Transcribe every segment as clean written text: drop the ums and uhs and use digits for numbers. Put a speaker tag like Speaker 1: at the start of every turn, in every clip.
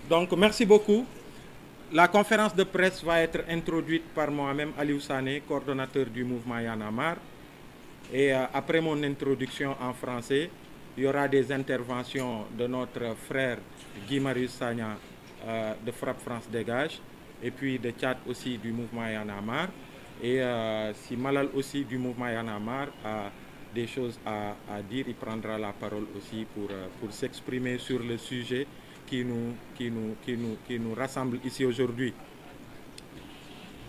Speaker 1: Donc, merci beaucoup. La conférence de presse va être introduite par moi-même, Aliou Sané, coordonnateur du mouvement Y en a marre. Et après mon introduction en français, il y aura des interventions de notre frère Guy Marius Sagna de Frappe France Dégage, et puis de Tchad aussi du mouvement Y en a marre. Et si Malal aussi du mouvement Y en a marre a des choses à dire, il prendra la parole aussi pour s'exprimer sur le sujet qui nous rassemble ici aujourd'hui.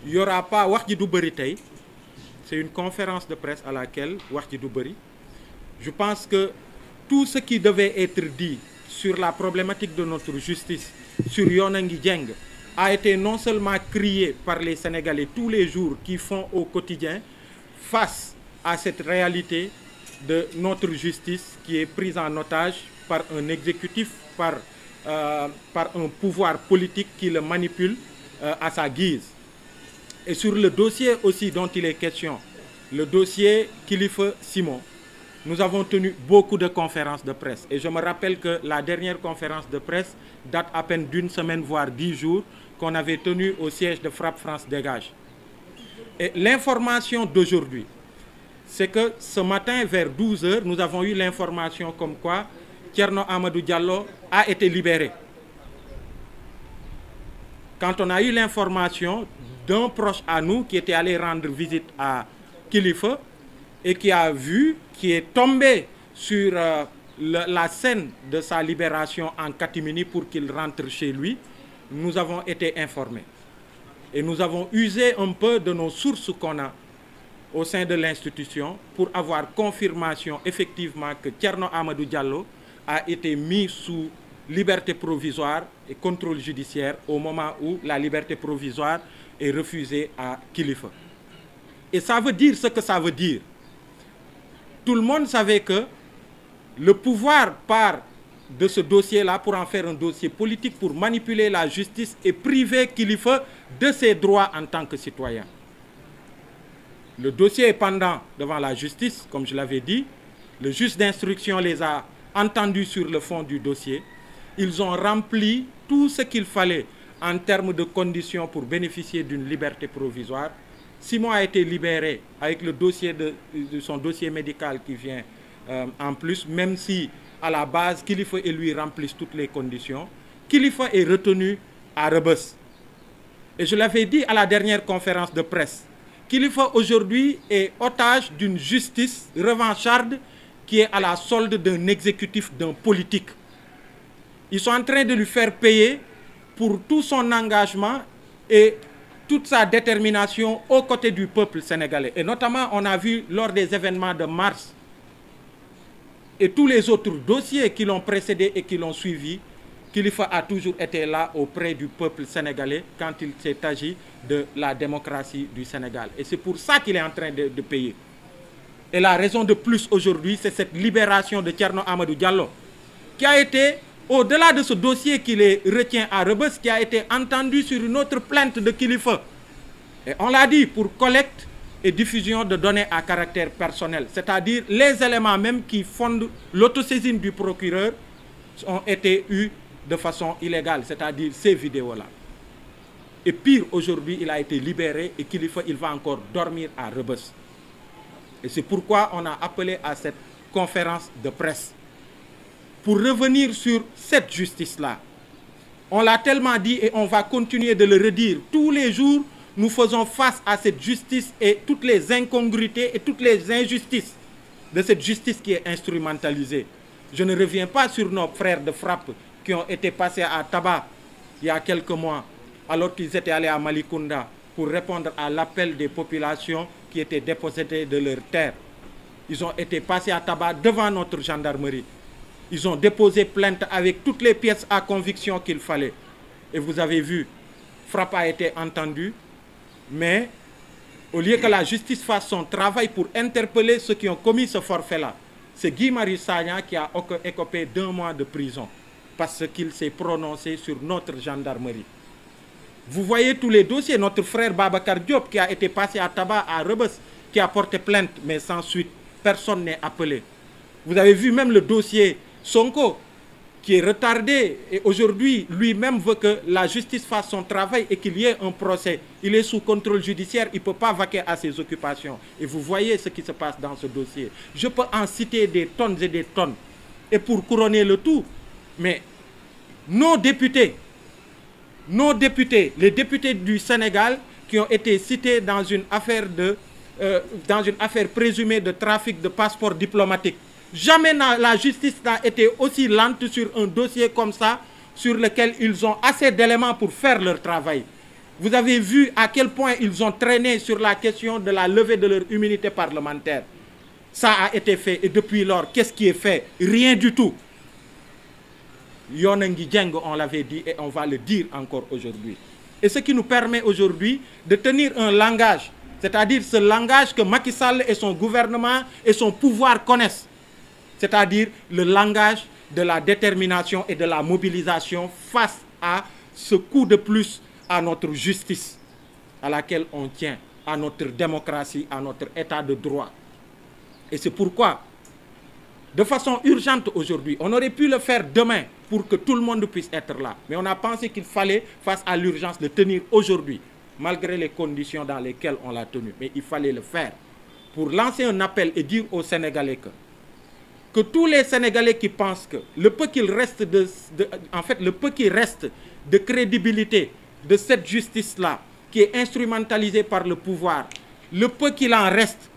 Speaker 1: Il n'y aura pas wax ji du bëri tey. C'est une conférence de presse à laquelle wax ji du bëri. Je pense que tout ce qui devait être dit sur la problématique de notre justice, sur Yonangui Dieng, a été non seulement crié par les Sénégalais tous les jours qui font au quotidien face à cette réalité de notre justice qui est prise en otage par un exécutif, par un pouvoir politique qui le manipule à sa guise. Et sur le dossier aussi dont il est question, le dossier Kilifeu Simon, nous avons tenu beaucoup de conférences de presse. Et je me rappelle que la dernière conférence de presse date à peine d'une semaine, voire 10 jours, qu'on avait tenue au siège de Frappe France Dégage. Et l'information d'aujourd'hui, c'est que ce matin, vers 12 h, nous avons eu l'information comme quoi Thierno Amadou Diallo a été libéré. Quand on a eu l'information d'un proche à nous qui était allé rendre visite à Kilifeu et qui a vu, qui est tombé sur la scène de sa libération en catimini pour qu'il rentre chez lui, nous avons été informés. Et nous avons usé un peu de nos sources qu'on a au sein de l'institution pour avoir confirmation effectivement que Thierno Amadou Diallo a été mis sous liberté provisoire et contrôle judiciaire au moment où la liberté provisoire est refusée à Kilifeu. Et ça veut dire ce que ça veut dire. Tout le monde savait que le pouvoir part de ce dossier-là pour en faire un dossier politique, pour manipuler la justice et priver Kilifeu de ses droits en tant que citoyen. Le dossier est pendant devant la justice, comme je l'avais dit. Le juge d'instruction les a entendus sur le fond du dossier. Ils ont rempli tout ce qu'il fallait en termes de conditions pour bénéficier d'une liberté provisoire. Simon a été libéré avec le dossier de son dossier médical qui vient en plus, même si à la base, Kilifeu et lui remplissent toutes les conditions. Kilifeu est retenu à Rebeuss. Et je l'avais dit à la dernière conférence de presse, Kilifeu aujourd'hui est otage d'une justice revancharde qui est à la solde d'un exécutif, d'un politique. Ils sont en train de lui faire payer pour tout son engagement et toute sa détermination aux côtés du peuple sénégalais. Et notamment, on a vu lors des événements de mars et tous les autres dossiers qui l'ont précédé et qui l'ont suivi, Kilifeu a toujours été là auprès du peuple sénégalais quand il s'est agi de la démocratie du Sénégal. Et c'est pour ça qu'il est en train de payer. Et la raison de plus aujourd'hui, c'est cette libération de Thierno Amadou Diallo, qui a été, au-delà de ce dossier qui les retient à Rebeuss, qui a été entendu sur une autre plainte de Kilifeu. Et on l'a dit, pour collecte et diffusion de données à caractère personnel, c'est-à-dire les éléments même qui fondent l'autosaisine du procureur ont été eus de façon illégale, c'est-à-dire ces vidéos-là. Et pire, aujourd'hui, il a été libéré et Kilifeu, il va encore dormir à Rebeuss. Et c'est pourquoi on a appelé à cette conférence de presse. Pour revenir sur cette justice-là, on l'a tellement dit et on va continuer de le redire. Tous les jours, nous faisons face à cette justice et toutes les incongruités et toutes les injustices de cette justice qui est instrumentalisée. Je ne reviens pas sur nos frères de frappe qui ont été passés à tabac il y a quelques mois, alors qu'ils étaient allés à Malicounda pour répondre à l'appel des populations qui étaient dépossédées de leurs terres. Ils ont été passés à tabac devant notre gendarmerie. Ils ont déposé plainte avec toutes les pièces à conviction qu'il fallait. Et vous avez vu, Frappe a été entendu, mais au lieu que la justice fasse son travail pour interpeller ceux qui ont commis ce forfait-là, c'est Guy Marius Sagna qui a écopé d'1 mois de prison parce qu'il s'est prononcé sur notre gendarmerie. Vous voyez tous les dossiers. Notre frère Babacar Diop qui a été passé à tabac à Rebeuss, qui a porté plainte, mais sans suite. Personne n'est appelé. Vous avez vu même le dossier Sonko, qui est retardé. Et aujourd'hui, lui-même veut que la justice fasse son travail et qu'il y ait un procès. Il est sous contrôle judiciaire, il ne peut pas vaquer à ses occupations. Et vous voyez ce qui se passe dans ce dossier. Je peux en citer des tonnes et des tonnes. Et pour couronner le tout, mais nos députés, les députés du Sénégal qui ont été cités dans une affaire présumée de trafic de passeports diplomatiques. Jamais la justice n'a été aussi lente sur un dossier comme ça, sur lequel ils ont assez d'éléments pour faire leur travail. Vous avez vu à quel point ils ont traîné sur la question de la levée de leur immunité parlementaire. Ça a été fait et depuis lors, qu'est-ce qui est fait? Rien du tout. Yonengi Dieng, on l'avait dit et on va le dire encore aujourd'hui. Et ce qui nous permet aujourd'hui de tenir un langage, c'est-à-dire ce langage que Macky Sall et son gouvernement et son pouvoir connaissent. C'est-à-dire le langage de la détermination et de la mobilisation face à ce coup de plus à notre justice, à laquelle on tient, à notre démocratie, à notre état de droit. Et c'est pourquoi, de façon urgente aujourd'hui, on aurait pu le faire demain pour que tout le monde puisse être là. Mais on a pensé qu'il fallait, face à l'urgence, le tenir aujourd'hui, malgré les conditions dans lesquelles on l'a tenu. Mais il fallait le faire pour lancer un appel et dire aux Sénégalais que tous les Sénégalais qui pensent que le peu qu'il reste le peu qui reste de crédibilité de cette justice-là, qui est instrumentalisée par le pouvoir, le peu qu'il en reste,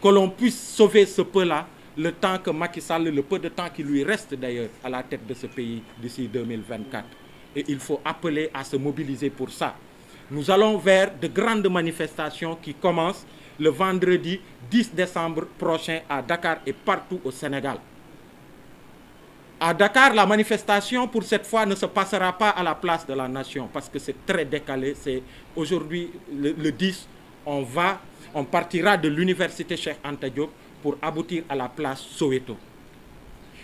Speaker 1: que l'on puisse sauver ce peu-là, le temps que Macky Sall, le peu de temps qui lui reste d'ailleurs à la tête de ce pays d'ici 2024. Et il faut appeler à se mobiliser pour ça. Nous allons vers de grandes manifestations qui commencent le vendredi 10 décembre prochain à Dakar et partout au Sénégal. À Dakar, la manifestation pour cette fois ne se passera pas à la place de la Nation parce que c'est très décalé. C'est aujourd'hui le 10, on partira de l'université Cheikh Anta Diop pour aboutir à la place Soweto.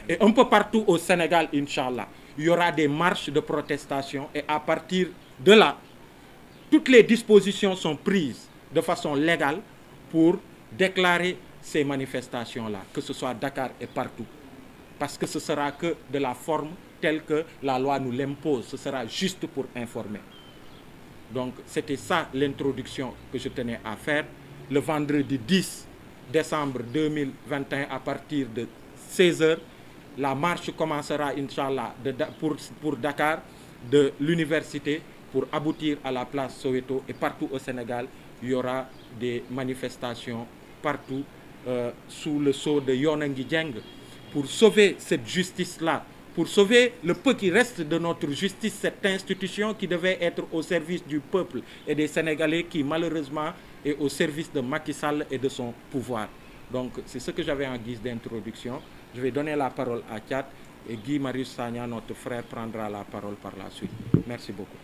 Speaker 1: Et un peu partout au Sénégal, Inch'Allah, il y aura des marches de protestation et à partir de là, toutes les dispositions sont prises de façon légale pour déclarer ces manifestations-là, que ce soit à Dakar et partout. Parce que ce sera que de la forme telle que la loi nous l'impose. Ce sera juste pour informer. Donc, c'était ça l'introduction que je tenais à faire. Le vendredi 10 décembre 2021, à partir de 16h, la marche commencera, Inch'Allah, pour Dakar, de l'université, pour aboutir à la place Soweto. Et partout au Sénégal, il y aura des manifestations partout sous le sceau de Yonengi Dieng pour sauver cette justice-là, pour sauver le peu qui reste de notre justice, cette institution qui devait être au service du peuple et des Sénégalais qui malheureusement est au service de Macky Sall et de son pouvoir. Donc c'est ce que j'avais en guise d'introduction. Je vais donner la parole à Thiat et Guy Marius Sagna, notre frère, prendra la parole par la suite. Merci beaucoup.